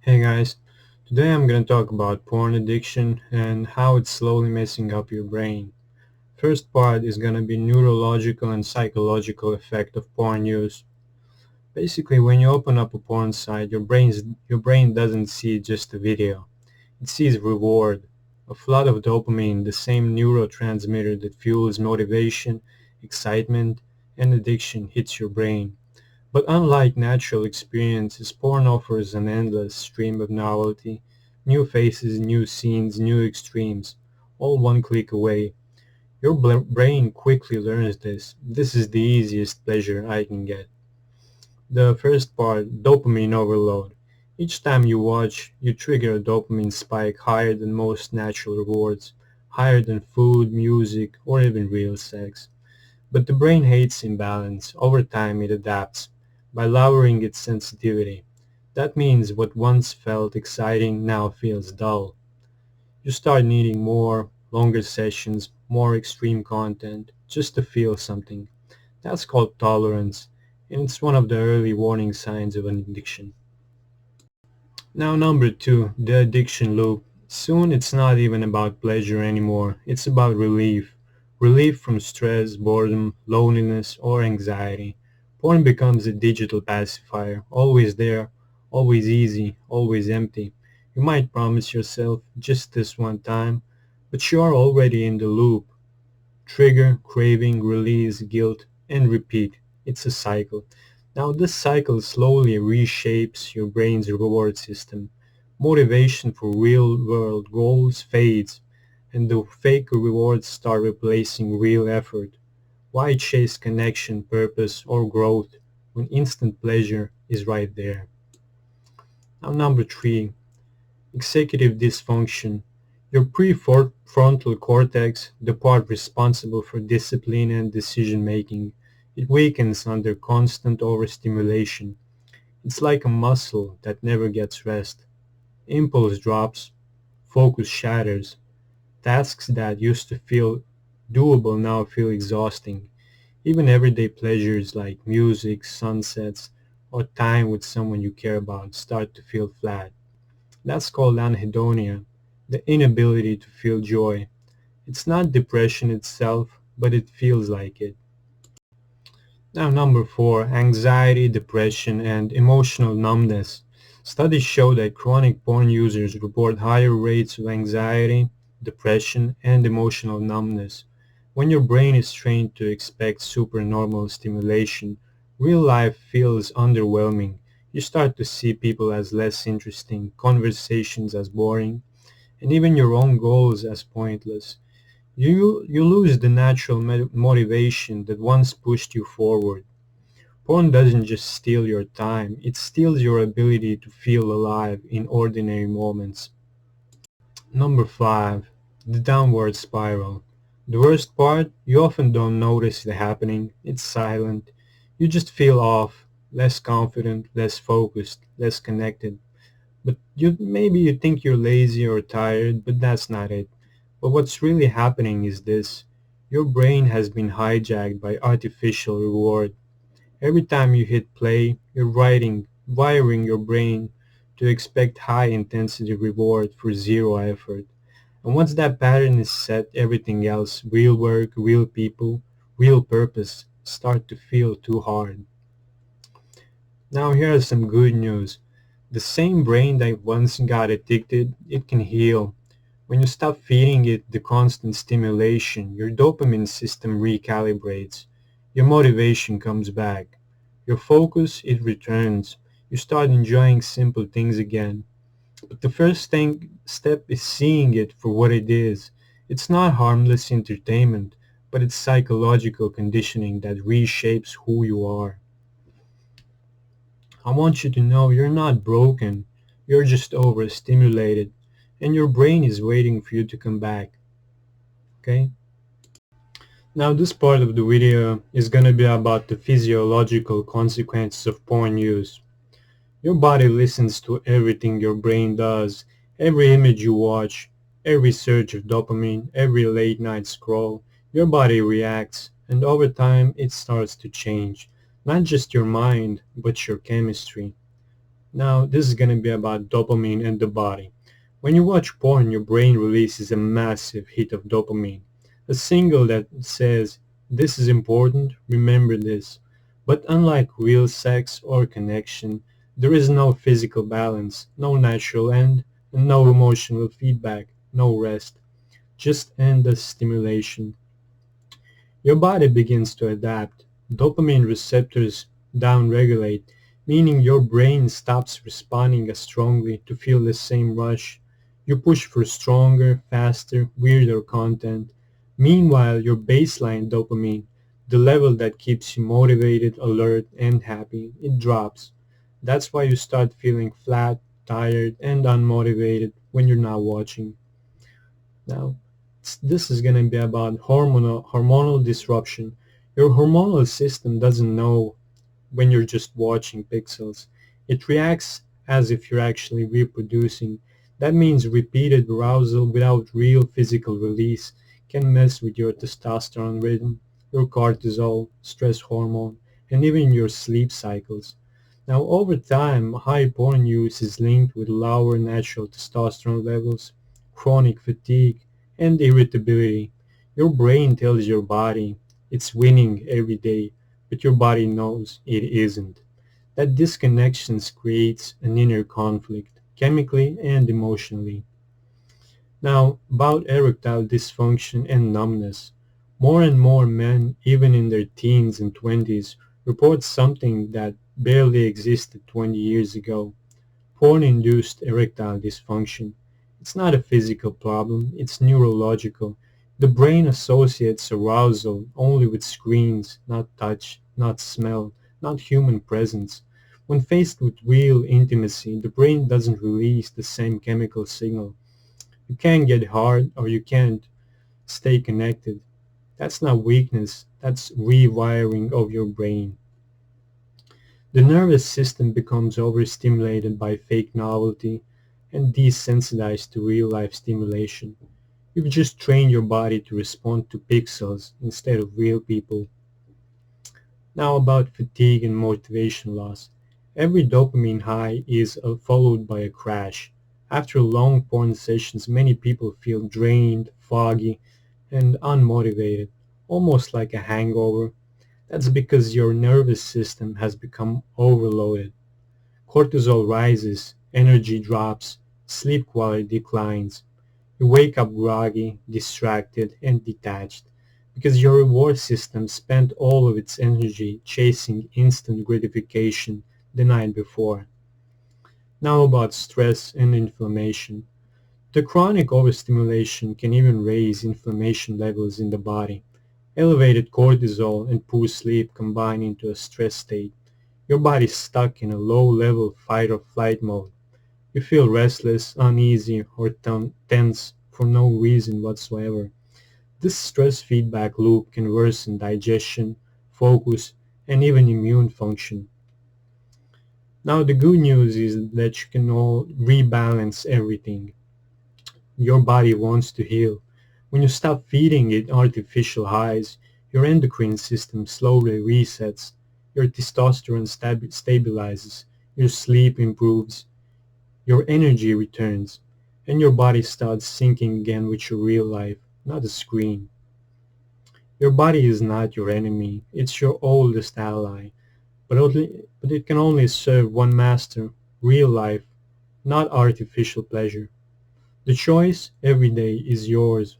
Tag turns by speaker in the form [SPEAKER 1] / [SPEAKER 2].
[SPEAKER 1] Hey guys, today I'm going to talk about porn addiction and how it's slowly messing up your brain. First part is going to be neurological and psychological effect of porn use. Basically, when you open up a porn site, your brain doesn't see just a video. It sees reward, a flood of dopamine, the same neurotransmitter that fuels motivation, excitement, and addiction hits your brain. But unlike natural experiences, porn offers an endless stream of novelty, new faces, new scenes, new extremes, all one click away. Your brain quickly learns this. This is the easiest pleasure I can get. The first part, dopamine overload. Each time you watch, you trigger a dopamine spike higher than most natural rewards, higher than food, music, or even real sex. But the brain hates imbalance. Over time it adapts by lowering its sensitivity. That means what once felt exciting now feels dull. You start needing more, longer sessions, more extreme content, just to feel something. That's called tolerance, and it's one of the early warning signs of an addiction. Now number two, the addiction loop. Soon it's not even about pleasure anymore, it's about relief. Relief from stress, boredom, loneliness, or anxiety. Porn becomes a digital pacifier, always there, always easy, always empty. You might promise yourself just this one time, but you are already in the loop. Trigger, craving, release, guilt, and repeat. It's a cycle. Now this cycle slowly reshapes your brain's reward system. Motivation for real-world goals fades, and the fake rewards start replacing real effort. Why chase connection, purpose, or growth when instant pleasure is right there? Now number three, executive dysfunction. Your prefrontal cortex, the part responsible for discipline and decision-making, it weakens under constant overstimulation. It's like a muscle that never gets rest. Impulse drops, focus shatters. Tasks that used to feel doable now feel exhausting. Even everyday pleasures like music, sunsets, or time with someone you care about start to feel flat. That's called anhedonia, the inability to feel joy. It's not depression itself, but it feels like it. Now number four, anxiety, depression, and emotional numbness. Studies show that chronic porn users report higher rates of anxiety, depression, and emotional numbness. When your brain is trained to expect supernormal stimulation, real life feels underwhelming. You start to see people as less interesting, conversations as boring, and even your own goals as pointless. You lose the natural motivation that once pushed you forward. Porn doesn't just steal your time, it steals your ability to feel alive in ordinary moments. Number 5. The downward spiral. The worst part, you often don't notice it happening. It's silent. You just feel off, less confident, less focused, less connected. But maybe you think you're lazy or tired, but that's not it. But what's really happening is this. Your brain has been hijacked by artificial reward. Every time you hit play, you're wiring your brain to expect high intensity reward for zero effort. And once that pattern is set, everything else, real work, real people, real purpose, start to feel too hard. Now here are some good news. The same brain that once got addicted, it can heal. When you stop feeding it the constant stimulation, your dopamine system recalibrates. Your motivation comes back. Your focus, it returns. You start enjoying simple things again. But the step is seeing it for what it is. It's not harmless entertainment, but it's psychological conditioning that reshapes who you are. I want you to know you're not broken. You're just overstimulated, and your brain is waiting for you to come back. Okay? Now this part of the video is going to be about the physiological consequences of porn use. Your body listens to everything your brain does, every image you watch, every surge of dopamine, every late night scroll. Your body reacts, and over time it starts to change. Not just your mind, but your chemistry. Now, this is going to be about dopamine and the body. When you watch porn, your brain releases a massive hit of dopamine, a signal that says, this is important, remember this. But unlike real sex or connection, there is no physical balance, no natural end, and no emotional feedback, no rest, just endless stimulation. Your body begins to adapt. Dopamine receptors downregulate, meaning your brain stops responding as strongly to feel the same rush. You push for stronger, faster, weirder content. Meanwhile, your baseline dopamine, the level that keeps you motivated, alert, and happy, it drops. That's why you start feeling flat, tired, and unmotivated when you're not watching. Now, this is going to be about hormonal disruption. Your hormonal system doesn't know when you're just watching pixels. It reacts as if you're actually reproducing. That means repeated arousal without real physical release can mess with your testosterone rhythm, your cortisol, stress hormone, and even your sleep cycles. Now, over time, high porn use is linked with lower natural testosterone levels, chronic fatigue, and irritability. Your brain tells your body it's winning every day, but your body knows it isn't. That disconnection creates an inner conflict, chemically and emotionally. Now, about erectile dysfunction and numbness. More and more men, even in their teens and 20s, report something that barely existed 20 years ago: porn-induced erectile dysfunction. It's not a physical problem, it's neurological. The brain associates arousal only with screens, not touch, not smell, not human presence. When faced with real intimacy, the brain doesn't release the same chemical signal. You can't get hard or you can't stay connected. That's not weakness, that's rewiring of your brain. The nervous system becomes overstimulated by fake novelty and desensitized to real-life stimulation. You've just trained your body to respond to pixels instead of real people. Now about fatigue and motivation loss. Every dopamine high is followed by a crash. After long porn sessions, many people feel drained, foggy, and unmotivated, almost like a hangover. That's because your nervous system has become overloaded. Cortisol rises, energy drops, sleep quality declines. You wake up groggy, distracted, and detached because your reward system spent all of its energy chasing instant gratification the night before. Now about stress and inflammation. The chronic overstimulation can even raise inflammation levels in the body. Elevated cortisol and poor sleep combine into a stress state. Your body's stuck in a low-level fight-or-flight mode. You feel restless, uneasy, or tense for no reason whatsoever. This stress feedback loop can worsen digestion, focus, and even immune function. Now, the good news is that you can all rebalance everything. Your body wants to heal. When you stop feeding it artificial highs, your endocrine system slowly resets, your testosterone stabilizes, your sleep improves, your energy returns, and your body starts syncing again with your real life, not a screen. Your body is not your enemy, it's your oldest ally, but it can only serve one master, real life, not artificial pleasure. The choice every day is yours.